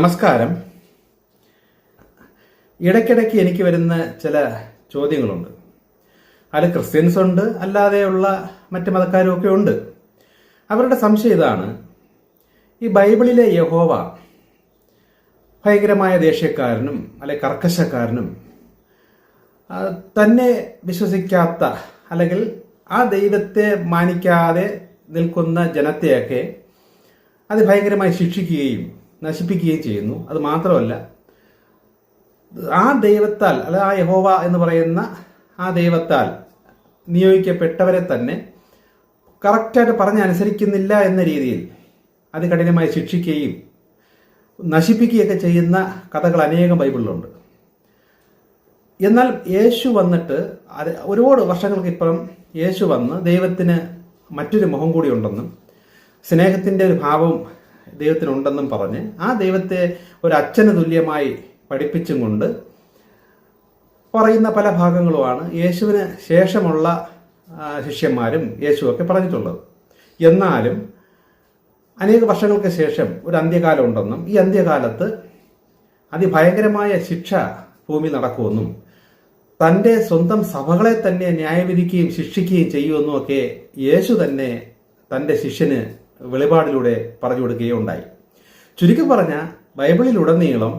നമസ്കാരം. ഇടയ്ക്കിടയ്ക്ക് എനിക്ക് വരുന്ന ചില ചോദ്യങ്ങളുണ്ട്. അതിൽ ക്രിസ്ത്യൻസ് ഉണ്ട്, അല്ലാതെയുള്ള മറ്റ് മതക്കാരും ഒക്കെ ഉണ്ട്. അവരുടെ സംശയം ഇതാണ്: ഈ ബൈബിളിലെ യഹോവ ഭയങ്കരമായ ദേഷ്യക്കാരനും അല്ലെ കർക്കശക്കാരനും തന്നെ വിശ്വസിക്കാത്ത അല്ലെങ്കിൽ ആ ദൈവത്തെ മാനിക്കാതെ നിൽക്കുന്ന ജനത്തെയൊക്കെ അത് ഭയങ്കരമായി ശിക്ഷിക്കുകയും നശിപ്പിക്കുകയും ചെയ്യുന്നു. അത് മാത്രമല്ല, ആ ദൈവത്താൽ അല്ല ആ യഹോവ എന്ന് പറയുന്ന ആ ദൈവത്താൽ നിയോഗിക്കപ്പെട്ടവരെ തന്നെ കറക്റ്റായിട്ട് പറഞ്ഞനുസരിക്കുന്നില്ല എന്ന രീതിയിൽ അതികഠിനമായി ശിക്ഷിക്കുകയും നശിപ്പിക്കുകയൊക്കെ ചെയ്യുന്ന കഥകൾ അനേകം ബൈബിളിലുണ്ട്. എന്നാൽ യേശു വന്നിട്ട് ഒരുപാട് വർഷങ്ങൾക്കിപ്പുറം യേശു വന്ന് ദൈവത്തിന് മറ്റൊരു മുഖം കൂടി ഉണ്ടെന്നും സ്നേഹത്തിൻ്റെ ഒരു ഭാവം ദൈവത്തിനുണ്ടെന്നും പറഞ്ഞ് ആ ദൈവത്തെ ഒരു അച്ഛന് തുല്യമായി പഠിപ്പിച്ചും കൊണ്ട് പറയുന്ന പല ഭാഗങ്ങളുമാണ് യേശുവിന് ശേഷമുള്ള ശിഷ്യന്മാരും യേശുവൊക്കെ പറഞ്ഞിട്ടുള്ളത്. എന്നാലും അനേക വർഷങ്ങൾക്ക് ശേഷം ഒരു അന്ത്യകാലം ഉണ്ടെന്നും ഈ അന്ത്യകാലത്ത് അതിഭയങ്കരമായ ശിക്ഷ ഭൂമിയിൽ നടക്കുമെന്നും തൻ്റെ സ്വന്തം സഭകളെ തന്നെ ന്യായവിധിക്കുകയും ശിക്ഷിക്കുകയും ചെയ്യുമെന്നും ഒക്കെ യേശു തന്നെ തൻ്റെ ശിഷ്യന് വെളിപാടിലൂടെ പറഞ്ഞു കൊടുക്കുകയുണ്ടായി. ചുരുക്കി പറഞ്ഞ ബൈബിളിലുടനീളം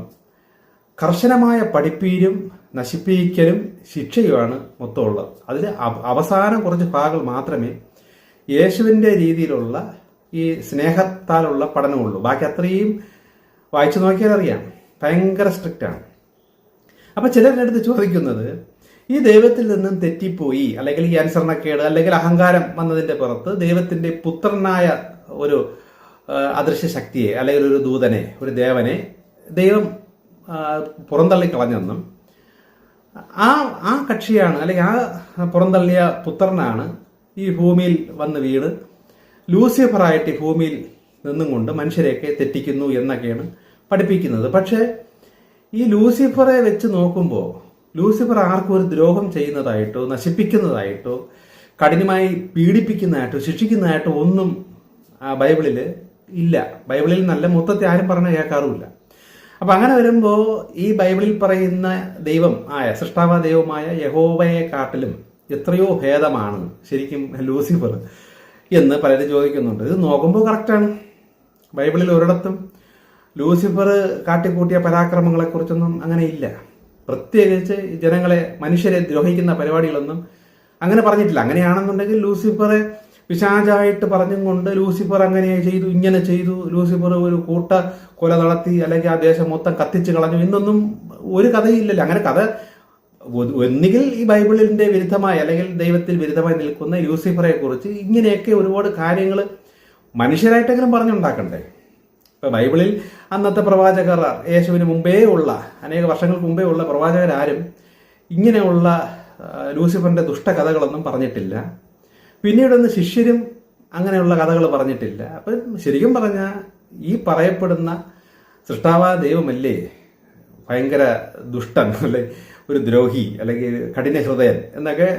കർശനമായ പഠിപ്പീരും നശിപ്പിക്കലും ശിക്ഷയുമാണ് മൊത്തമുള്ളത്. അതിൽ അവസാനം കുറച്ച് ഭാഗങ്ങൾ മാത്രമേ യേശുവിൻ്റെ രീതിയിലുള്ള ഈ സ്നേഹത്താലുള്ള പഠനമുള്ളൂ. ബാക്കി അത്രയും വായിച്ചു നോക്കിയാൽ അറിയാം, ഭയങ്കര സ്ട്രിക്റ്റാണ്. അപ്പം ചിലരുടെ അടുത്ത് ചോദിക്കുന്നത്, ഈ ദൈവത്തിൽ നിന്നും തെറ്റിപ്പോയി അല്ലെങ്കിൽ ഈ അനുസരണക്കേട് അല്ലെങ്കിൽ അഹങ്കാരം വന്നതിൻ്റെ പുറത്ത് ദൈവത്തിൻ്റെ പുത്രനായ ഒരു അദൃശ്യ ശക്തിയെ അല്ലെങ്കിൽ ഒരു ദൂതനെ, ഒരു ദേവനെ ദൈവം പുറന്തള്ളിക്കളഞ്ഞെന്നും ആ കക്ഷിയാണ് അല്ലെങ്കിൽ ആ പുറന്തള്ളിയ പുത്രനാണ് ഈ ഭൂമിയിൽ വന്ന് വീട് ലൂസിഫറായിട്ട് ഈ ഭൂമിയിൽ നിന്നും കൊണ്ട് മനുഷ്യരെയൊക്കെ തെറ്റിക്കുന്നു എന്നൊക്കെയാണ് പഠിപ്പിക്കുന്നത്. പക്ഷേ ഈ ലൂസിഫറെ വെച്ച് നോക്കുമ്പോൾ ലൂസിഫർ ആർക്കും ഒരു ദ്രോഹം ചെയ്യുന്നതായിട്ടോ നശിപ്പിക്കുന്നതായിട്ടോ കഠിനമായി പീഡിപ്പിക്കുന്നതായിട്ടോ ശിക്ഷിക്കുന്നതായിട്ടോ ഒന്നും ബൈബിളിൽ ഇല്ല. ബൈബിളിൽ നല്ല മൊത്തത്തെ ആരും പറഞ്ഞ കേൾക്കാറുമില്ല. അപ്പം അങ്ങനെ വരുമ്പോൾ ഈ ബൈബിളിൽ പറയുന്ന ദൈവം സൃഷ്ടാവ ദൈവമായ യഹോവയെ കാട്ടിലും എത്രയോ ഭേദമാണ് ശരിക്കും ലൂസിഫർ എന്ന് പലരും ചോദിക്കുന്നുണ്ട്. ഇത് നോക്കുമ്പോൾ കറക്റ്റാണ്. ബൈബിളിൽ ഒരിടത്തും ലൂസിഫർ കാട്ടിക്കൂട്ടിയ പരാക്രമങ്ങളെക്കുറിച്ചൊന്നും അങ്ങനെ ഇല്ല. പ്രത്യേകിച്ച് ജനങ്ങളെ മനുഷ്യരെ ദ്രോഹിക്കുന്ന പരിപാടികളൊന്നും അങ്ങനെ പറഞ്ഞിട്ടില്ല. അങ്ങനെയാണെന്നുണ്ടെങ്കിൽ ലൂസിഫറെ പിശാചായിട്ട് പറഞ്ഞും കൊണ്ട് ലൂസിഫർ അങ്ങനെ ചെയ്തു ഇങ്ങനെ ചെയ്തു, ലൂസിഫർ ഒരു കൂട്ട കൊല നടത്തി അല്ലെങ്കിൽ ആ ദേശം മൊത്തം കത്തിച്ച് കളഞ്ഞു എന്നൊന്നും ഒരു കഥയില്ലല്ലോ. അങ്ങനെ കഥ ഒന്നുകിൽ ഈ ബൈബിളിന്റെ വിരുദ്ധമായി അല്ലെങ്കിൽ ദൈവത്തിൽ വിരുദ്ധമായി നിൽക്കുന്ന ലൂസിഫറെ കുറിച്ച് ഇങ്ങനെയൊക്കെ ഒരുപാട് കാര്യങ്ങൾ മനുഷ്യരായിട്ടെങ്കിലും പറഞ്ഞുണ്ടാക്കണ്ടേ. ഇപ്പം ബൈബിളിൽ അന്നത്തെ പ്രവാചകർ യേശുവിന് മുമ്പേ ഉള്ള അനേക വർഷങ്ങൾക്ക് മുമ്പേ ഉള്ള പ്രവാചകരാരും ഇങ്ങനെയുള്ള ലൂസിഫറിന്റെ ദുഷ്ടകഥകളൊന്നും പറഞ്ഞിട്ടില്ല. പിന്നീടൊന്ന് ശിഷ്യരും അങ്ങനെയുള്ള കഥകൾ പറഞ്ഞിട്ടില്ല. അപ്പം ശരിക്കും പറഞ്ഞാൽ ഈ പറയപ്പെടുന്ന സൃഷ്ടാവായ ദൈവമല്ലേ ഭയങ്കര ദുഷ്ടൻ അല്ലെ ഒരു ദ്രോഹി അല്ലെങ്കിൽ കഠിന ഹൃദയൻ എന്നൊക്കെ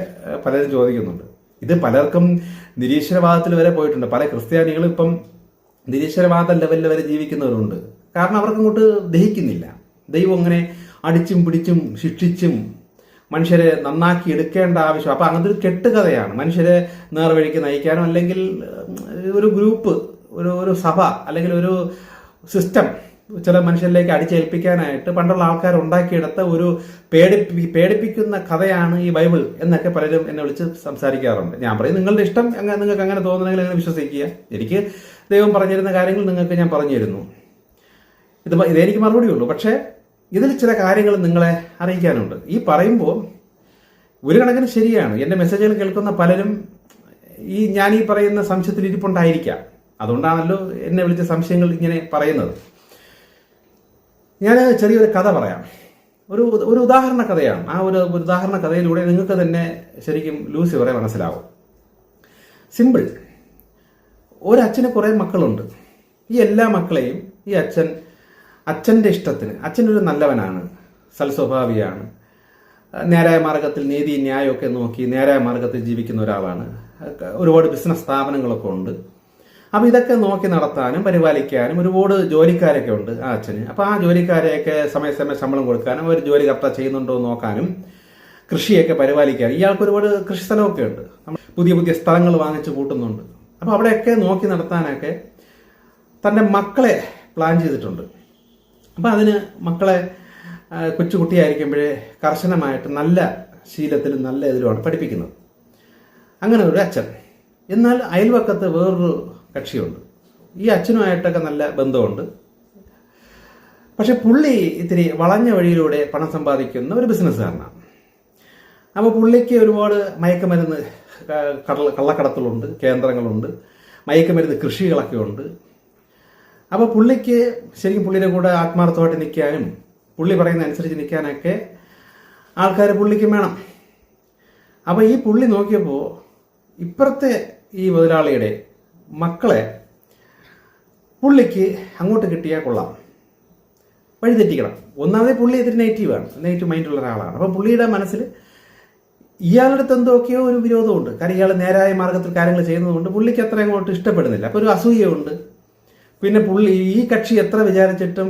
പലരും ചോദിക്കുന്നുണ്ട്. ഇത് പലർക്കും നിരീശ്വരവാദത്തിൽ വരെ പോയിട്ടുണ്ട്. പല ക്രിസ്ത്യാനികളും ഇപ്പം നിരീശ്വരവാദ ലെവലിൽ വരെ ജീവിക്കുന്നവരുണ്ട്. കാരണം അവർക്ക് അങ്ങോട്ട് ദഹിക്കുന്നില്ല. ദൈവം അങ്ങനെ അടിച്ചും പിടിച്ചും ശിക്ഷിച്ചും മനുഷ്യരെ നന്നാക്കി എടുക്കേണ്ട ആവശ്യം. അപ്പം അങ്ങനത്തെ ഒരു കെട്ടുകഥയാണ്. മനുഷ്യരെ നേർവഴിക്ക് നയിക്കാനോ അല്ലെങ്കിൽ ഒരു ഗ്രൂപ്പ് ഒരു സഭ അല്ലെങ്കിൽ ഒരു സിസ്റ്റം ചില മനുഷ്യരിലേക്ക് അടിച്ചേൽപ്പിക്കാനായിട്ട് പണ്ടുള്ള ആൾക്കാർ ഉണ്ടാക്കിയെടുത്ത ഒരു പേടിപ്പിക്കുന്ന കഥയാണ് ഈ ബൈബിൾ എന്നൊക്കെ പലരും എന്നെ വിളിച്ച് സംസാരിക്കാറുണ്ട്. ഞാൻ പറയും, നിങ്ങളുടെ ഇഷ്ടം നിങ്ങൾക്ക് അങ്ങനെ തോന്നുന്നെങ്കിൽ അങ്ങനെ വിശ്വസിക്കുക. എനിക്ക് ദൈവം പറഞ്ഞിരുന്ന കാര്യങ്ങൾ നിങ്ങൾക്ക് ഞാൻ പറഞ്ഞു തരുന്നു. ഇതെനിക്ക് മറുപടി ഉള്ളൂ. പക്ഷേ ഇതിൽ ചില കാര്യങ്ങൾ നിങ്ങളെ അറിയിക്കാനുണ്ട്. ഈ പറയുമ്പോൾ ഒരു കണക്കിന് ശരിയാണ്. എൻ്റെ മെസ്സേജുകൾ കേൾക്കുന്ന പലരും ഞാൻ ഈ പറയുന്ന സംശയത്തിൽ ഇരിപ്പുണ്ടായിരിക്കാം. അതുകൊണ്ടാണല്ലോ എന്നെ വിളിച്ച സംശയങ്ങൾ ഇങ്ങനെ പറയുന്നത്. ഞാൻ ചെറിയൊരു കഥ പറയാം. ഒരു ഉദാഹരണ കഥയാണ്. ആ ഒരു ഉദാഹരണ കഥയിലൂടെ നിങ്ങൾക്ക് തന്നെ ശരിക്കും ലൂസിഫറെ മനസ്സിലാവും. സിമ്പിൾ. ഒരച്ഛന് കുറേ മക്കളുണ്ട്. ഈ എല്ലാ മക്കളെയും ഈ അച്ഛൻ്റെ ഇഷ്ടത്തിന്, അച്ഛനൊരു നല്ലവനാണ്, സൽസ്വഭാവിയാണ്, നേരായ മാർഗത്തിൽ നീതി ന്യായമൊക്കെ നോക്കി നേരായ മാർഗത്തിൽ ജീവിക്കുന്ന ഒരാളാണ്, ഒരുപാട് ബിസിനസ് സ്ഥാപനങ്ങളൊക്കെ ഉണ്ട്. അപ്പോൾ ഇതൊക്കെ നോക്കി നടത്താനും പരിപാലിക്കാനും ഒരുപാട് ജോലിക്കാരൊക്കെ ഉണ്ട് ആ അച്ഛന്. അപ്പോൾ ആ ജോലിക്കാരെയൊക്കെ സമയസമയം ശമ്പളം കൊടുക്കാനും അവർ ജോലി കറക്റ്റാ ചെയ്യുന്നുണ്ടോ എന്ന് നോക്കാനും കൃഷിയൊക്കെ പരിപാലിക്കാനും ഇയാൾക്ക് ഒരുപാട് കൃഷി സ്ഥലമൊക്കെ ഉണ്ട്. പുതിയ പുതിയ സ്ഥലങ്ങൾ വാങ്ങിച്ച് കൂട്ടുന്നുണ്ട്. അപ്പോൾ അവിടെയൊക്കെ നോക്കി നടത്താനൊക്കെ തൻ്റെ മക്കളെ പ്ലാൻ ചെയ്തിട്ടുണ്ട്. അപ്പോൾ അതിന് മക്കളെ കൊച്ചുകുട്ടിയായിരിക്കുമ്പോഴേ കർശനമായിട്ട് നല്ല ശീലത്തിലും നല്ല ഇതിലുമാണ് പഠിപ്പിക്കുന്നത്. അങ്ങനെ ഒരു അച്ഛൻ. എന്നാൽ അയൽവക്കത്ത് വേറൊരു കക്ഷിയുണ്ട്. ഈ അച്ഛനുമായിട്ടൊക്കെ നല്ല ബന്ധമുണ്ട്. പക്ഷെ പുള്ളി ഇത്തിരി വളഞ്ഞ വഴിയിലൂടെ പണം സമ്പാദിക്കുന്ന ഒരു ബിസിനസ്സുകാരനാണ്. അപ്പോൾ പുള്ളിക്ക് ഒരുപാട് മയക്കുമരുന്ന് കള്ളക്കടത്തുകളുണ്ട്, കേന്ദ്രങ്ങളുണ്ട്, മയക്കുമരുന്ന് കൃഷികളൊക്കെ ഉണ്ട്. അപ്പോൾ പുള്ളിക്ക് ശരിക്കും പുള്ളിയുടെ കൂടെ ആത്മാർത്ഥമായിട്ട് നിൽക്കാനും പുള്ളി പറയുന്ന അനുസരിച്ച് നിൽക്കാനൊക്കെ ആൾക്കാർ പുള്ളിക്ക് വേണം. അപ്പോൾ ഈ പുള്ളി നോക്കിയപ്പോൾ ഇപ്പുറത്തെ ഈ മുതലാളിയുടെ മക്കളെ പുള്ളിക്ക് അങ്ങോട്ട് കിട്ടിയാൽ കൊള്ളാം, വഴിതെറ്റിക്കണം. ഒന്നാമതേ പുള്ളി ഇതിന് നെഗറ്റീവ് മൈൻഡുള്ള ഒരാളാണ്. അപ്പം പുള്ളിയുടെ മനസ്സിൽ ഇയാളുടെ അടുത്ത് എന്തൊക്കെയോ ഒരു വിരോധമുണ്ട്. കാരണം ഇയാൾ നേരായ മാർഗത്തിൽ കാര്യങ്ങൾ ചെയ്യുന്നതുകൊണ്ട് പുള്ളിക്ക് അത്ര അങ്ങോട്ട് ഇഷ്ടപ്പെടുന്നില്ല. അപ്പോൾ ഒരു അസൂയയുണ്ട്. പിന്നെ പുള്ളി ഈ കക്ഷി എത്ര വിചാരിച്ചിട്ടും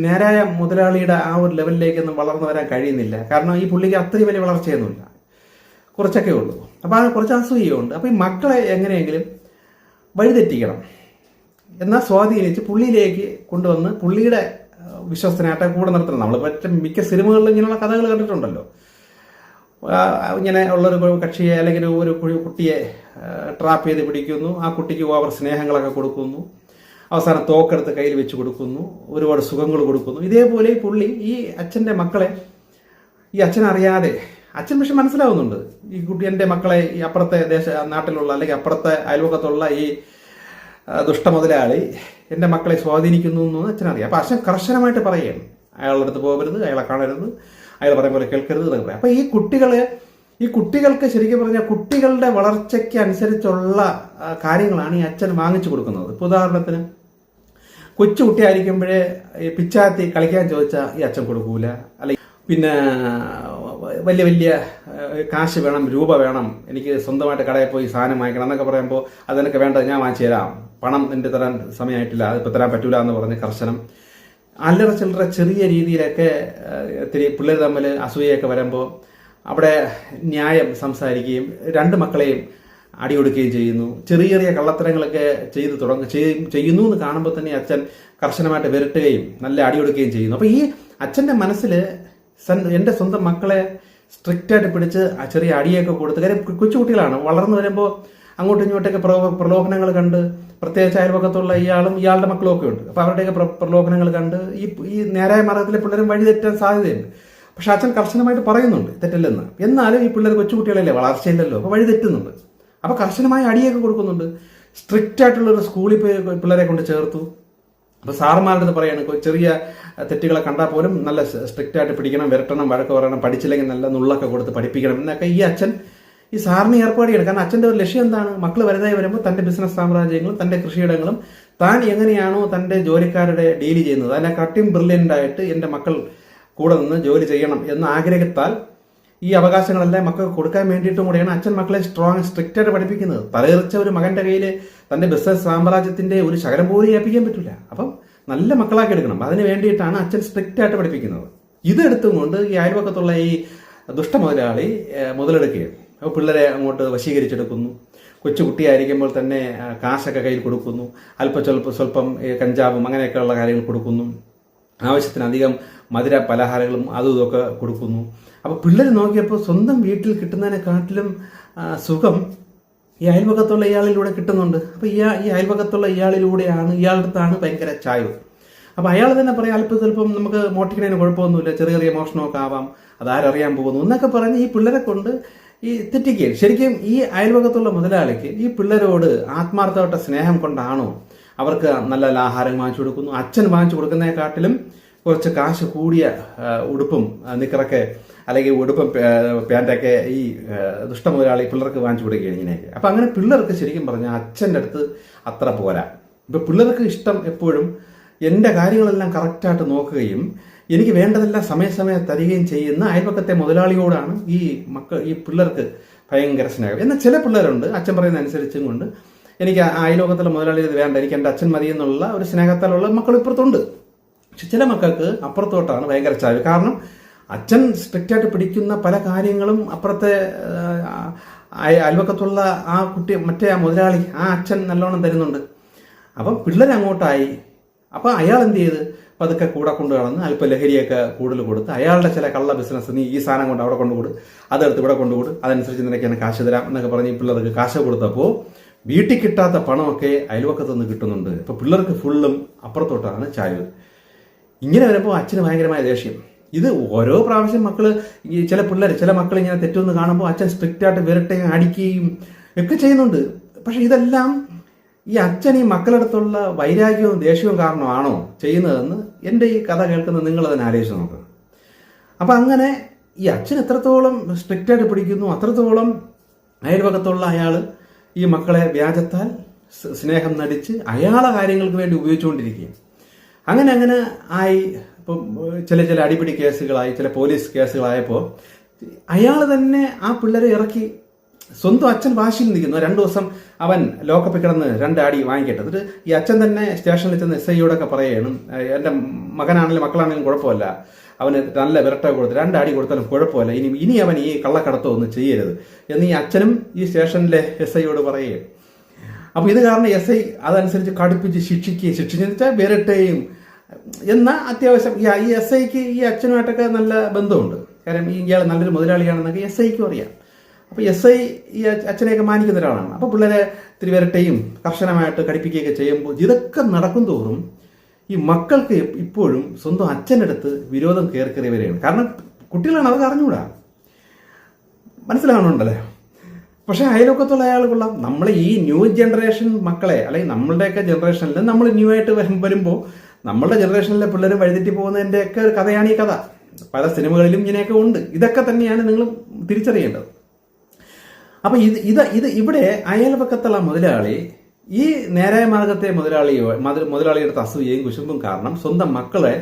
നേരായ മുതലാളിയുടെ ആ ഒരു ലെവലിലേക്കൊന്നും വളർന്നു വരാൻ കഴിയുന്നില്ല. കാരണം ഈ പുള്ളിക്ക് അത്രയും വലിയ വളർച്ചയൊന്നുമില്ല, കുറച്ചൊക്കെ ഉള്ളൂ. അപ്പോൾ ആ കുറച്ച് അസൂയയുണ്ട്. അപ്പോൾ ഈ മക്കളെ എങ്ങനെയെങ്കിലും വഴിതെറ്റിക്കണം, എന്നാൽ സ്വാധീനിച്ച് പുള്ളിയിലേക്ക് കൊണ്ടുവന്ന് പുള്ളിയുടെ വിശ്വസ്തനായിട്ട് കൂടെ നിർത്തണം. നമ്മൾ മറ്റേ മിക്ക സിനിമകളിലും ഇങ്ങനെയുള്ള കഥകൾ കണ്ടിട്ടുണ്ടല്ലോ. ഇങ്ങനെ ഉള്ളൊരു കക്ഷിയെ അല്ലെങ്കിൽ ഒരു കുട്ടിയെ ട്രാപ്പ് ചെയ്ത് പിടിക്കുന്നു, ആ കുട്ടിക്ക് ഓവർ സ്നേഹങ്ങളൊക്കെ കൊടുക്കുന്നു, അവസാനം തോക്കെടുത്ത് കയ്യിൽ വെച്ച് കൊടുക്കുന്നു, ഒരുപാട് സുഖങ്ങൾ കൊടുക്കുന്നു. ഇതേപോലെ പുള്ളി ഈ അച്ഛൻ്റെ മക്കളെ ഈ അച്ഛനറിയാതെ, അച്ഛൻ പക്ഷെ മനസ്സിലാവുന്നുണ്ട് ഈ കുട്ടി എൻ്റെ മക്കളെ ഈ അപ്പുറത്തെ നാട്ടിലുള്ള അല്ലെങ്കിൽ അപ്പുറത്തെ അയൽവക്കത്തുള്ള ഈ ദുഷ്ടമുതലാളി എൻ്റെ മക്കളെ സ്വാധീനിക്കുന്നു എന്ന് അച്ഛനറിയാം. അപ്പം അച്ഛൻ കർശനമായിട്ട് പറയുകയാണ്, അയാളുടെ അടുത്ത് പോകരുത്, അയാളെ കാണരുത്, അയാൾ പറയും പോലെ കേൾക്കരുത് എന്നൊക്കെ പറയാം. അപ്പം ഈ കുട്ടികൾക്ക് ശരിക്കും പറഞ്ഞാൽ കുട്ടികളുടെ വളർച്ചയ്ക്ക് അനുസരിച്ചുള്ള കാര്യങ്ങളാണ് ഈ അച്ഛൻ വാങ്ങിച്ചു കൊടുക്കുന്നത്. ഇപ്പോൾ ഉദാഹരണത്തിന് കൊച്ചുകുട്ടിയായിരിക്കുമ്പോഴേ ഈ പിച്ചാത്തി കളിക്കാൻ ചോദിച്ചാൽ ഈ അച്ഛൻ കൊടുക്കൂല. അല്ലെങ്കിൽ പിന്നെ വലിയ വലിയ കാശ് വേണം, രൂപ വേണം, എനിക്ക് സ്വന്തമായിട്ട് കടയിൽ പോയി സാധനം വാങ്ങിക്കണം എന്നൊക്കെ പറയുമ്പോൾ അതെനിക്ക് വേണ്ട, ഞാൻ വാങ്ങിച്ചു തരാം, പണം എൻ്റെ തരാൻ സമയമായിട്ടില്ല, അതിപ്പോൾ തരാൻ പറ്റൂല എന്ന് പറഞ്ഞ് കർശനം. അല്ലറ ചില്ലറ ചെറിയ രീതിയിലൊക്കെ ഇത്തിരി പിള്ളേർ തമ്മിൽ അസൂയൊക്കെ വരുമ്പോൾ അവിടെ ന്യായം സംസാരിക്കുകയും രണ്ട് മക്കളെയും അടിയൊടുക്കുകയും ചെയ്യുന്നു. ചെറിയ ചെറിയ കള്ളത്തരങ്ങളൊക്കെ ചെയ്യുന്നു എന്ന് കാണുമ്പോൾ തന്നെ അച്ഛൻ കർശനമായിട്ട് വിരട്ടുകയും നല്ല അടിയൊടുക്കുകയും ചെയ്യുന്നു. അപ്പോൾ ഈ അച്ഛൻ്റെ മനസ്സിൽ എൻ്റെ സ്വന്തം മക്കളെ സ്ട്രിക്റ്റായിട്ട് പിടിച്ച് ചെറിയ അടിയൊക്കെ കൊടുത്ത്, കാര്യം കൊച്ചുകുട്ടികളാണ്, വളർന്നു വരുമ്പോൾ അങ്ങോട്ടും ഇങ്ങോട്ടൊക്കെ പ്രലോഭനങ്ങൾ കണ്ട്, പ്രത്യേകിച്ച് അയൽവക്കത്തുള്ള ഇയാളും ഇയാളുടെ മക്കളും ഒക്കെ ഉണ്ട്. അപ്പോൾ അവരുടെയൊക്കെ പ്രലോഭനങ്ങൾ കണ്ട് ഈ നേരായ മാർഗത്തിലെ പിള്ളേരും വഴി തെറ്റാൻ സാധ്യതയുണ്ട്. പക്ഷെ അച്ഛൻ കർശനമായിട്ട് പറയുന്നുണ്ട് തെറ്റില്ലെന്ന്. എന്നാലും ഈ പിള്ളേർ കൊച്ചുകുട്ടികളല്ലേ, വളർച്ചയില്ലല്ലോ, അപ്പോൾ വഴി തെറ്റുന്നുണ്ട്. അപ്പോൾ കർശനമായ അടിയൊക്കെ കൊടുക്കുന്നുണ്ട്. സ്ട്രിക്റ്റ് ആയിട്ടുള്ളൊരു സ്കൂളിൽ പോയി പിള്ളേരെ കൊണ്ട് ചേർത്തു. അപ്പോൾ സാറുമാരുടെ അടുത്ത് പറയാണ്, ചെറിയ തെറ്റുകളെ കണ്ടാൽ പോലും നല്ല സ്ട്രിക്റ്റ് ആയിട്ട് പിടിക്കണം, വിരട്ടണം, വഴക്ക് പറയണം, പഠിച്ചില്ലെങ്കിൽ നല്ല നുള്ളൊക്കെ കൊടുത്ത് പഠിപ്പിക്കണം എന്നൊക്കെ ഈ അച്ഛൻ ഈ സാറിന് ഏർപ്പാട് ചെയ്യണം. കാരണം അച്ഛൻ്റെ ഒരു ലക്ഷ്യം എന്താണ്, മക്കൾ വലുതായി വരുമ്പോൾ തൻ്റെ ബിസിനസ് സാമ്രാജ്യങ്ങളും തൻ്റെ കൃഷിയിടങ്ങളും താൻ എങ്ങനെയാണോ തൻ്റെ ജോലിക്കാരുടെ ഡീൽ ചെയ്യുന്നത് അതിനെക്കാട്ടിയും ബ്രില്യൻ്റ് ആയിട്ട് എൻ്റെ മക്കൾ കൂടെ നിന്ന് ജോലി ചെയ്യണം എന്ന് ആഗ്രഹത്താൽ ഈ അവകാശങ്ങളെല്ലാം മക്കൾക്ക് കൊടുക്കാൻ വേണ്ടിയിട്ടും കൂടെയാണ് അച്ഛൻ മക്കളെ സ്ട്രിക്റ്റ് ആയിട്ട് പഠിപ്പിക്കുന്നത്. തലതെറിച്ച ഒരു മകന്റെ കയ്യിൽ തന്റെ ബിസിനസ് സാമ്രാജ്യത്തിന്റെ ഒരു ശകലം പോലും ഏൽപ്പിക്കാൻ പറ്റില്ല. അപ്പം നല്ല മക്കളാക്കി എടുക്കണം. അതിന് വേണ്ടിയിട്ടാണ് അച്ഛൻ സ്ട്രിക്റ്റ് ആയിട്ട് പഠിപ്പിക്കുന്നത്. ഇതെടുത്തും കൊണ്ട് ഈ അയൽവക്കത്തുള്ള ഈ ദുഷ്ടമുതലാളി മുതലെടുക്കുകയും അപ്പോൾ പിള്ളേരെ അങ്ങോട്ട് വശീകരിച്ചെടുക്കുന്നു. കൊച്ചുകുട്ടിയായിരിക്കുമ്പോൾ തന്നെ കാശൊക്കെ കയ്യിൽ കൊടുക്കുന്നു, സ്വല്പം കഞ്ചാവും അങ്ങനെയൊക്കെയുള്ള കാര്യങ്ങൾ കൊടുക്കുന്നു, ആവശ്യത്തിനധികം മധുര പലഹാരങ്ങളും അതും ഇതൊക്കെ കൊടുക്കുന്നു. അപ്പോൾ പിള്ളേർ നോക്കിയപ്പോൾ സ്വന്തം വീട്ടിൽ കിട്ടുന്നതിനെക്കാട്ടിലും സുഖം ഈ അയൽവക്കത്തുള്ള ഇയാളിലൂടെ കിട്ടുന്നുണ്ട്. അപ്പോൾ ഈ അയൽവക്കത്തുള്ള ഇയാളിലൂടെയാണ്, ഇയാളുടെ അടുത്താണ് ഭയങ്കര ചായ്വ്. അപ്പോൾ അയാൾ തന്നെ പറയാം, സ്വല്പം നമുക്ക് മോട്ടിക്കുന്നതിന് കുഴപ്പമൊന്നുമില്ല, ചെറിയ ചെറിയ മോഷണമൊക്കെ ആവാം, അതാരറിയാൻ പോകുന്നു എന്നൊക്കെ പറഞ്ഞ് ഈ പിള്ളേരെ കൊണ്ട് ഈ തെറ്റിക്കുകയും. ശരിക്കും ഈ അയൽവക്കത്തുള്ള മുതലാളിക്ക് ഈ പിള്ളേരോട് ആത്മാർത്ഥമായിട്ട് സ്നേഹം കൊണ്ടാണോ അവർക്ക് നല്ല ആഹാരം വാങ്ങിച്ചു കൊടുക്കുന്നു, അച്ഛൻ വാങ്ങിച്ചു കൊടുക്കുന്നതിനെക്കാട്ടിലും കുറച്ച് കാശ് കൂടിയ ഉടുപ്പും നിക്കറൊക്കെ അല്ലെങ്കിൽ ഉടുപ്പും പാൻറ്റൊക്കെ ഈ ദുഷ്ടമുതലാളി പിള്ളേർക്ക് വാങ്ങിച്ചു കൊടുക്കുകയാണ് ഇങ്ങനെയൊക്കെ. അപ്പം അങ്ങനെ പിള്ളേർക്ക് ശരിക്കും പറഞ്ഞാൽ അച്ഛൻ്റെ അടുത്ത് അത്ര പോരാ. ഇപ്പം പിള്ളേർക്ക് ഇഷ്ടം എപ്പോഴും എൻ്റെ കാര്യങ്ങളെല്ലാം കറക്റ്റായിട്ട് നോക്കുകയും എനിക്ക് വേണ്ടതെല്ലാം സമയസമയം തരികയും ചെയ്യുന്ന അയൽപക്കത്തെ മുതലാളിയോടാണ് ഈ പിള്ളേർക്ക് ഭയങ്കര സ്നേഹം. എന്നാൽ ചില പിള്ളേരുണ്ട് അച്ഛൻ പറയുന്ന അനുസരിച്ചും കൊണ്ട് എനിക്ക് അയലോകത്തുള്ള മുതലാളി ഇത് വേണ്ട, എനിക്ക് എൻ്റെ അച്ഛൻ മതി എന്നുള്ള ഒരു സ്നേഹത്താലുള്ള മക്കൾ ഇപ്പുറത്തുണ്ട്. പക്ഷെ ചില മക്കൾക്ക് അപ്പുറത്തോട്ടാണ് ഭയങ്കര ചായ്വ്. കാരണം അച്ഛൻ സ്ട്രിക്റ്റായിട്ട് പിടിക്കുന്ന പല കാര്യങ്ങളും അപ്പുറത്തെ അയൽവക്കത്തുള്ള ആ കുട്ടി, മറ്റേ ആ മുതലാളി, ആ അച്ഛൻ നല്ലോണം തരുന്നുണ്ട്. അപ്പം പിള്ളേരങ്ങോട്ടായി. അപ്പം അയാൾ എന്ത് ചെയ്ത് പതുക്കെ കൂടെ കൊണ്ട് നടന്ന് അല്പം ലഹരിയൊക്കെ കൂടുതൽ കൊടുത്ത് അയാളുടെ ചില കള്ള ബിസിനസ്, നീ ഈ സാധനം കൊണ്ട് അവിടെ കൊണ്ടുകൊടു, അതെടുത്ത് ഇവിടെ കൊണ്ടുകൊടു, അതനുസരിച്ച് നിനക്ക് കാശ് തരാം എന്നൊക്കെ പറഞ്ഞ് ഈ പിള്ളേർക്ക് കാശ് കൊടുത്തപ്പോൾ വീട്ടിൽ കിട്ടാത്ത പണമൊക്കെ അയൽവക്കത്ത് നിന്ന് കിട്ടുന്നുണ്ട്. ഇപ്പൊ പിള്ളേർക്ക് ഫുള്ളും അപ്പുറത്തോട്ടാണ് ചായ്വ്. ഇങ്ങനെ വരുമ്പോൾ അച്ഛന് ഭയങ്കരമായ ദേഷ്യം. ഇത് ഓരോ പ്രാവശ്യം മക്കള്, ഈ ചില മക്കൾ ഇങ്ങനെ തെറ്റൊന്ന് കാണുമ്പോൾ അച്ഛൻ സ്ട്രിക്റ്റായിട്ട് വിരട്ടുകയും അടിക്കുകയും ഒക്കെ ചെയ്യുന്നുണ്ട്. പക്ഷെ ഇതെല്ലാം ഈ അച്ഛൻ ഈ മക്കളടുത്തുള്ള വൈരാഗ്യവും ദേഷ്യവും കാരണമാണോ ചെയ്യുന്നതെന്ന് എൻ്റെ ഈ കഥ കേൾക്കുന്ന നിങ്ങൾ തന്നെ ആലോചിച്ച് നോക്കുക. അപ്പം അങ്ങനെ ഈ അച്ഛൻ എത്രത്തോളം സ്ട്രിക്റ്റായിട്ട് പിടിക്കുന്നു അത്രത്തോളം അയൽവകത്തുള്ള അയാൾ ഈ മക്കളെ വ്യാജത്താൽ സ്നേഹം നടിച്ച് അയാളെ കാര്യങ്ങൾക്ക് വേണ്ടി ഉപയോഗിച്ചുകൊണ്ടിരിക്കുകയും അങ്ങനെ ആയി. ഇപ്പം ചില അടിപിടി കേസുകളായി, ചില പോലീസ് കേസുകളായപ്പോൾ അയാൾ തന്നെ ആ പിള്ളേരെ ഇറക്കി. സ്വന്തം അച്ഛൻ വാശിയിൽ നിൽക്കുന്നു. 2 ദിവസം അവൻ ലോക്കപ്പിൽ കിടന്ന് 2 അടി വാങ്ങിക്കട്ടെ. എന്നിട്ട് ഈ അച്ഛൻ തന്നെ സ്റ്റേഷനിൽ ചെന്ന് SI പറയുകയാണ്, എൻ്റെ മകനാണെങ്കിലും മക്കളാണെങ്കിലും കുഴപ്പമില്ല, അവന് നല്ല വിരട്ട കൊടുത്ത് 2 അടി കൊടുത്താലും കുഴപ്പമില്ല, ഇനി അവൻ ഈ കള്ളക്കടത്തോ ഒന്നും ചെയ്യരുത് എന്ന് ഈ അച്ഛനും ഈ സ്റ്റേഷനിലെ SI പറയുകയും. അപ്പോൾ ഇത് കാരണം SI അതനുസരിച്ച് കടുപ്പിച്ച് ശിക്ഷിച്ചെന്ന് വെച്ചാൽ വിരട്ടുകയും. എന്നാൽ അത്യാവശ്യം ഈ SIക്ക് ഈ അച്ഛനുമായിട്ടൊക്കെ നല്ല ബന്ധമുണ്ട്. കാരണം ഇയാൾ നല്ലൊരു മുതലാളിയാണെന്നൊക്കെ SIക്കും അറിയാം. അപ്പോൾ SI ഈ അച്ഛനെയൊക്കെ മാനിക്കുന്ന ഒരാളാണ്. അപ്പോൾ പിള്ളേരെ തിരുവരട്ടെയും കർശനമായിട്ട് കടിപ്പിക്കുകയൊക്കെ ചെയ്യുമ്പോൾ ഇതൊക്കെ നടക്കും തോറും ഈ മക്കൾക്ക് ഇപ്പോഴും സ്വന്തം അച്ഛനടുത്ത് വിരോധം കയറി വരികയാണ്. കാരണം കുട്ടികളാണ്, അതൊക്കെ അറിഞ്ഞുകൂടാ, മനസ്സിലാകണുണ്ടല്ലേ. പക്ഷെ അയൽവക്കത്തുള്ള ആളുകളുള്ള നമ്മളെ ഈ ന്യൂ ജനറേഷൻ മക്കളെ, അല്ലെങ്കിൽ നമ്മളുടെയൊക്കെ ജനറേഷനിൽ നമ്മൾ ന്യൂ ആയിട്ട് വരുമ്പോൾ നമ്മളുടെ ജനറേഷനിലെ പിള്ളേർ വഴിതെറ്റി പോകുന്നതിൻ്റെയൊക്കെ ഒരു കഥയാണ് ഈ കഥ. പല സിനിമകളിലും ഇങ്ങനെയൊക്കെ ഉണ്ട്. ഇതൊക്കെ തന്നെയാണ് നിങ്ങൾ തിരിച്ചറിയേണ്ടത്. അപ്പൊ ഇവിടെ അയൽപക്കത്തുള്ള മുതലാളി ഈ നേരായ മാർഗത്തെ മുതലാളിയുടെ അടുത്ത് അസൂയയും കുശുമ്പും കാരണം സ്വന്തം മക്കളെ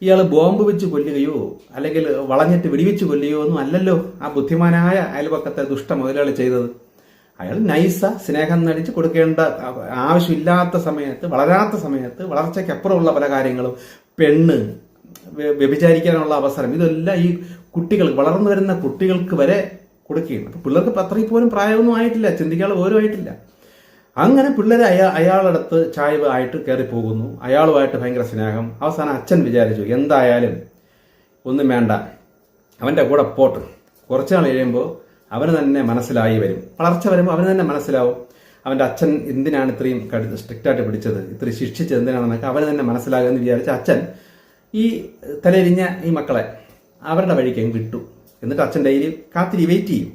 ഇയാൾ ബോംബ് വെച്ച് കൊല്ലുകയോ അല്ലെങ്കിൽ വളഞ്ഞിട്ട് വെടിവെച്ച് കൊല്ലുകയോ ഒന്നും അല്ലല്ലോ ആ ബുദ്ധിമാനായ അയൽപക്കത്തെ ദുഷ്ട മുതലാളി ചെയ്തത്. അയാൾ നൈസ സ്നേഹം നടിച്ച് കൊടുക്കേണ്ട ആവശ്യമില്ലാത്ത സമയത്ത്, വളരാത്ത സമയത്ത്, വളർച്ചയ്ക്കപ്പുറമുള്ള പല കാര്യങ്ങളും, പെണ്ണ്, വ്യഭിചാരിക്കാനുള്ള അവസരം, ഇതെല്ലാം ഈ കുട്ടികൾ, വളർന്നു വരുന്ന കുട്ടികൾക്ക് വരെ കൊടുക്കുകയാണ്. അപ്പൊ പിള്ളേർക്ക് അത്രയും പോലും പ്രായമൊന്നും ആയിട്ടില്ല, ചിന്തിക്കാനുള്ള പോലും ആയിട്ടില്ല. അങ്ങനെ പിള്ളേരെ അയാളടുത്ത് ചായ്വ് ആയിട്ട് കയറി പോകുന്നു. അയാളുമായിട്ട് ഭയങ്കര സ്നേഹം. അവസാനം അച്ഛൻ വിചാരിച്ചു എന്തായാലും ഒന്നും വേണ്ട, അവൻ്റെ കൂടെ പോട്ട്. കുറച്ചു നാൾ കഴിയുമ്പോൾ അവന് തന്നെ മനസ്സിലായി വരും. വളർച്ച വരുമ്പോൾ അവന് തന്നെ മനസ്സിലാവും അവൻ്റെ അച്ഛൻ എന്തിനാണ് ഇത്രയും സ്ട്രിക്റ്റായിട്ട് പിടിച്ചത്, ഇത്രയും ശിക്ഷിച്ചത് എന്തിനാണെന്നൊക്കെ അവന് തന്നെ മനസ്സിലാകുമെന്ന് വിചാരിച്ച അച്ഛൻ ഈ തലരിഞ്ഞ ഈ മക്കളെ അവരുടെ വഴിക്ക് വിട്ടു. എന്നിട്ട് അച്ഛൻ ഡെയിലി വെയിറ്റ് ചെയ്യും,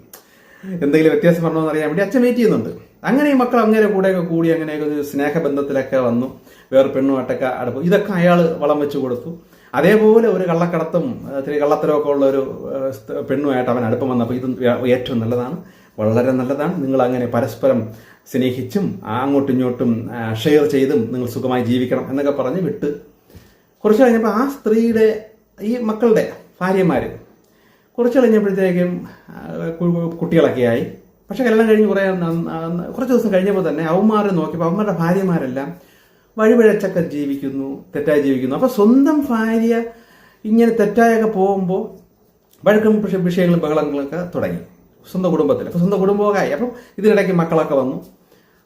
എന്തെങ്കിലും വ്യത്യാസം പറഞ്ഞോന്ന് അറിയാൻ വേണ്ടി അച്ഛൻ വെയിറ്റ് ചെയ്യുന്നുണ്ട്. അങ്ങനെ ഈ മക്കൾ അങ്ങനെ കൂടെയൊക്കെ കൂടി അങ്ങനെയൊക്കെ ഒരു സ്നേഹബന്ധത്തിലൊക്കെ വന്നു. വേറെ പെണ്ണുമായിട്ടൊക്കെ അടുപ്പം, ഇതൊക്കെ അയാൾ വളം വെച്ച് കൊടുത്തു. അതേപോലെ ഒരു കള്ളക്കടത്തും കള്ളത്തരമൊക്കെ ഉള്ള ഒരു പെണ്ണുമായിട്ട് അവൻ അടുപ്പം വന്നപ്പോൾ ഇത് ഏറ്റവും നല്ലതാണ്, വളരെ നല്ലതാണ്, നിങ്ങൾ അങ്ങനെ പരസ്പരം സ്നേഹിച്ചും അങ്ങോട്ടും ഇങ്ങോട്ടും ഷെയർ ചെയ്തും നിങ്ങൾ സുഖമായി ജീവിക്കണം എന്നൊക്കെ പറഞ്ഞ് വിട്ട്. കുറച്ച് കഴിഞ്ഞപ്പോൾ ആ സ്ത്രീയുടെ ഈ മക്കളുടെ ഭാര്യമാര് കുറച്ച് കഴിഞ്ഞപ്പോഴത്തേക്കും കുട്ടികളൊക്കെ ആയി. പക്ഷെ കല്യാണം കഴിഞ്ഞ് കുറച്ച് ദിവസം കഴിഞ്ഞപ്പോൾ തന്നെ അവന്മാരെ നോക്കിയപ്പോൾ അവന്മാരുടെ ഭാര്യമാരെല്ലാം വഴിപിഴച്ചൊക്കെ ജീവിക്കുന്നു, തെറ്റായി ജീവിക്കുന്നു. അപ്പോൾ സ്വന്തം ഭാര്യ ഇങ്ങനെ തെറ്റായൊക്കെ പോകുമ്പോൾ വഴക്കും വിഷയങ്ങളും ബഹളങ്ങളൊക്കെ തുടങ്ങി സ്വന്തം കുടുംബത്തിൽ. അപ്പോൾ സ്വന്തം കുടുംബമൊക്കെ ആയി. അപ്പം ഇതിനിടയ്ക്ക് മക്കളൊക്കെ വന്നു.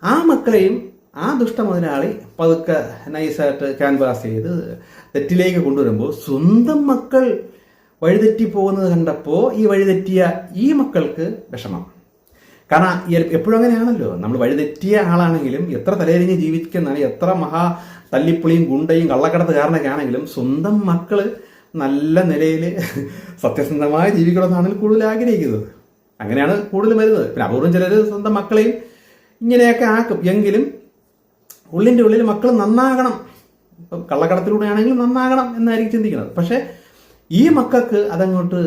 ആ മക്കളെയും ആ ദുഷ്ടമുതലാളി പതുക്കെ നൈസായിട്ട് ക്യാൻവാസ് ചെയ്ത് തെറ്റിലേക്ക് കൊണ്ടുവരുമ്പോൾ സ്വന്തം മക്കൾ വഴിതെറ്റി പോകുന്നത് കണ്ടപ്പോൾ ഈ വഴിതെറ്റിയ ഈ മക്കൾക്ക് വിഷമം. കാരണം എപ്പോഴും അങ്ങനെയാണല്ലോ, നമ്മൾ വഴിതെറ്റിയ ആളാണെങ്കിലും എത്ര തലതിരിഞ്ഞ് ജീവിക്കുന്നതാണ്, എത്ര മഹാ തല്ലിപ്പൊളിയും ഗുണ്ടയും കള്ളക്കടത്തുകാരനൊക്കെ ആണെങ്കിലും സ്വന്തം മക്കള് നല്ല നിലയിൽ സത്യസന്ധമായി ജീവിക്കണമെന്നാണ് കൂടുതൽ ആഗ്രഹിക്കുന്നത്. അങ്ങനെയാണ് കൂടുതൽ വരുന്നത്. പിന്നെ അപൂർവം ചിലർ സ്വന്തം മക്കളെയും ഇങ്ങനെയൊക്കെ ആക്കും. എങ്കിലും ഉള്ളിൻ്റെ ഉള്ളിൽ മക്കൾ നന്നാകണം, ഇപ്പം കള്ളക്കടത്തിലൂടെ ആണെങ്കിലും നന്നാകണം എന്നായിരിക്കും ചിന്തിക്കുന്നത്. പക്ഷെ ഈ മക്കൾക്ക് അതങ്ങോട്ട്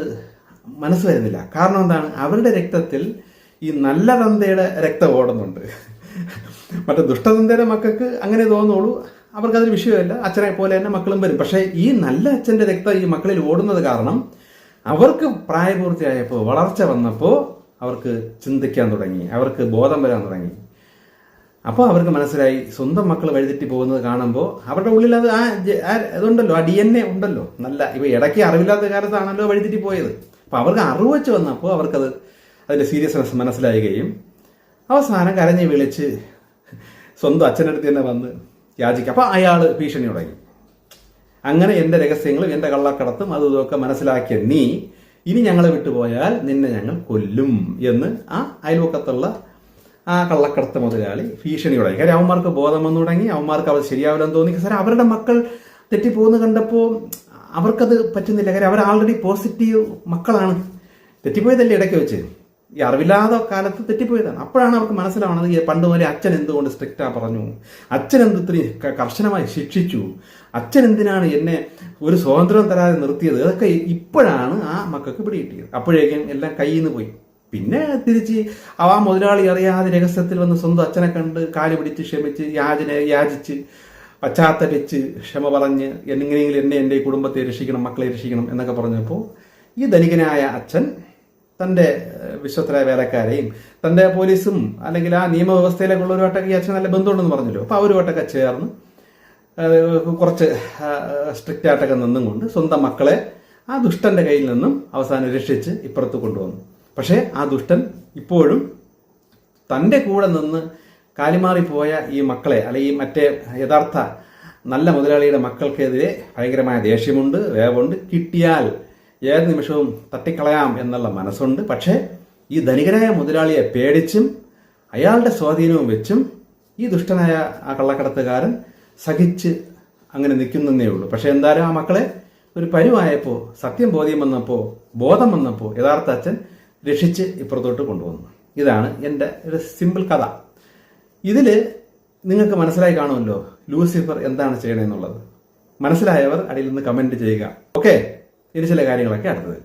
മനസ്സ് വരുന്നില്ല. കാരണം എന്താണ്, അവരുടെ രക്തത്തിൽ ഈ നല്ല തന്തയുടെ രക്തം ഓടുന്നുണ്ട്. മറ്റേ ദുഷ്ടതന്തയുടെ മക്കൾക്ക് അങ്ങനെ തോന്നുള്ളൂ, അവർക്കതൊരു വിഷയമല്ല, അച്ഛനെ പോലെ തന്നെ മക്കളും വരും. പക്ഷേ ഈ നല്ല അച്ഛൻ്റെ രക്തം ഈ മക്കളിൽ ഓടുന്നത് കാരണം അവർക്ക് പ്രായപൂർത്തിയായപ്പോൾ, വളർച്ച വന്നപ്പോൾ അവർക്ക് ചിന്തിക്കാൻ തുടങ്ങി, അവർക്ക് ബോധം വരാൻ തുടങ്ങി. അപ്പോൾ അവർക്ക് മനസ്സിലായി സ്വന്തം മക്കൾ വഴിതെറ്റി പോകുന്നത് കാണുമ്പോൾ അവരുടെ ഉള്ളിൽ അത് അതുണ്ടല്ലോ, ആ DNA ഉണ്ടല്ലോ നല്ല. ഇപ്പൊ ഇടയ്ക്ക് അറിവില്ലാത്ത കാലത്താണല്ലോ വഴിതെറ്റി പോയത്. അപ്പൊ അവർക്ക് അറിവ് വെച്ച് വന്നപ്പോൾ അവർക്കത് അതിന്റെ സീരിയസ്നെസ് മനസ്സിലാവുകയും അവസാനം കരഞ്ഞ് വിളിച്ച് സ്വന്തം അച്ഛനടുത്ത് തന്നെ വന്ന് യാചിക്കുക. അപ്പൊ അയാൾ ഭീഷണി തുടങ്ങി. അങ്ങനെ എൻ്റെ രഹസ്യങ്ങളും എൻ്റെ കള്ളക്കടത്തും അതും ഇതൊക്കെ മനസ്സിലാക്കിയ നീ ഇനി ഞങ്ങളെ വിട്ടുപോയാൽ നിന്നെ ഞങ്ങൾ കൊല്ലും എന്ന് ആ അയൽവക്കത്തുള്ള ആ കള്ളക്കടത്ത് മുതലാളി ഭീഷണി തുടങ്ങി. കാര്യം അവന്മാർക്ക് ബോധം വന്നു തുടങ്ങി. അവന്മാർക്ക് അവർ ശരിയാവില്ലെന്ന് തോന്നി. സാർ അവരുടെ മക്കൾ തെറ്റിപ്പോകുന്ന കണ്ടപ്പോൾ അവർക്കത് പറ്റുന്നില്ല. കാര്യം അവർ ആൾറെഡി പോസിറ്റീവ് മക്കളാണ്. തെറ്റിപ്പോയതല്ലേ ഇടയ്ക്ക് വെച്ച്, ഈ അറിവില്ലാത്ത കാലത്ത് തെറ്റിപ്പോയതാണ്. അപ്പോഴാണ് അവർക്ക് മനസ്സിലാവുന്നത് ഈ പണ്ട് പോലെ അച്ഛൻ എന്തുകൊണ്ട് സ്ട്രിക്റ്റാ പറഞ്ഞു, അച്ഛൻ എന്ത് ഇത്രയും കർശനമായി ശിക്ഷിച്ചു, അച്ഛൻ എന്തിനാണ് എന്നെ ഒരു സ്വാതന്ത്ര്യം തരാതെ നിർത്തിയത്. അതൊക്കെ ഇപ്പോഴാണ് ആ മക്കൾക്ക് പിടികിട്ടിയത്. അപ്പോഴേക്കും എല്ലാം കയ്യിൽ നിന്ന് പോയി. പിന്നെ തിരിച്ച് ആ മുതലാളി അറിയാതെ രഹസ്യത്തിൽ വന്ന് സ്വന്തം അച്ഛനെ കണ്ട് കാല് പിടിച്ച് ക്ഷമിച്ച് യാചിച്ച് പശ്ചാത്തപിച്ച് ക്ഷമ പറഞ്ഞ് എങ്ങനെയെങ്കിലും എന്നെ എൻ്റെ കുടുംബത്തെ രക്ഷിക്കണം, മക്കളെ രക്ഷിക്കണം എന്നൊക്കെ പറഞ്ഞപ്പോൾ ഈ ധനികനായ അച്ഛൻ തൻ്റെ വിശ്വസ്തരായ വേലക്കാരെയും തൻ്റെ പോലീസും അല്ലെങ്കിൽ ആ നിയമവ്യവസ്ഥയിലൊക്കെ ഉള്ളവരുമായിട്ടൊക്കെ ഈ അച്ഛൻ നല്ല ബന്ധമുണ്ടെന്ന് പറഞ്ഞല്ലോ. അപ്പോൾ അവരുമായിട്ടൊക്കെ ചേർന്ന് കുറച്ച് സ്ട്രിക്റ്റ് ആയിട്ടൊക്കെ നിന്നും കൊണ്ട് സ്വന്തം മക്കളെ ആ ദുഷ്ടന്റെ കയ്യിൽ നിന്നും അവസാനം രക്ഷിച്ച് ഇപ്പുറത്ത് കൊണ്ടുവന്നു. പക്ഷേ ആ ദുഷ്ടൻ ഇപ്പോഴും തൻ്റെ കൂടെ നിന്ന് കാലിമാറിപ്പോയ ഈ മക്കളെ അല്ലെങ്കിൽ ഈ മറ്റേ യഥാർത്ഥ നല്ല മുതലാളിയുടെ മക്കൾക്കെതിരെ ഭയങ്കരമായ ദേഷ്യമുണ്ട്, വേവുണ്ട്. കിട്ടിയാൽ ഏത് നിമിഷവും തട്ടിക്കളയാം എന്നുള്ള മനസ്സുണ്ട്. പക്ഷേ ഈ ധനികനായ മുതലാളിയെ പേടിച്ചും അയാളുടെ സ്വാധീനവും വെച്ചും ഈ ദുഷ്ടനായ ആ കള്ളക്കടത്തുകാരൻ സഹിച്ച് അങ്ങനെ നിൽക്കുന്നതേ ഉള്ളൂ. പക്ഷെ എന്തായാലും ആ മക്കളെ ഒരു പരുവായപ്പോൾ, സത്യം ബോധം വന്നപ്പോൾ യഥാർത്ഥ അച്ഛൻ രക്ഷിച്ച് ഇപ്പുറത്തോട്ട് കൊണ്ടുവന്നു. ഇതാണ് എൻ്റെ ഒരു സിമ്പിൾ കഥ. ഇതിൽ നിങ്ങൾക്ക് മനസ്സിലായി കാണുമല്ലോ ലൂസിഫർ എന്താണ് ചെയ്യണമെന്നുള്ളത്. മനസ്സിലായവർ അടിയിൽ നിന്ന് കമൻറ്റ് ചെയ്യുക. ഓക്കെ, ഇനി ചില കാര്യങ്ങളൊക്കെ അടുത്തത്.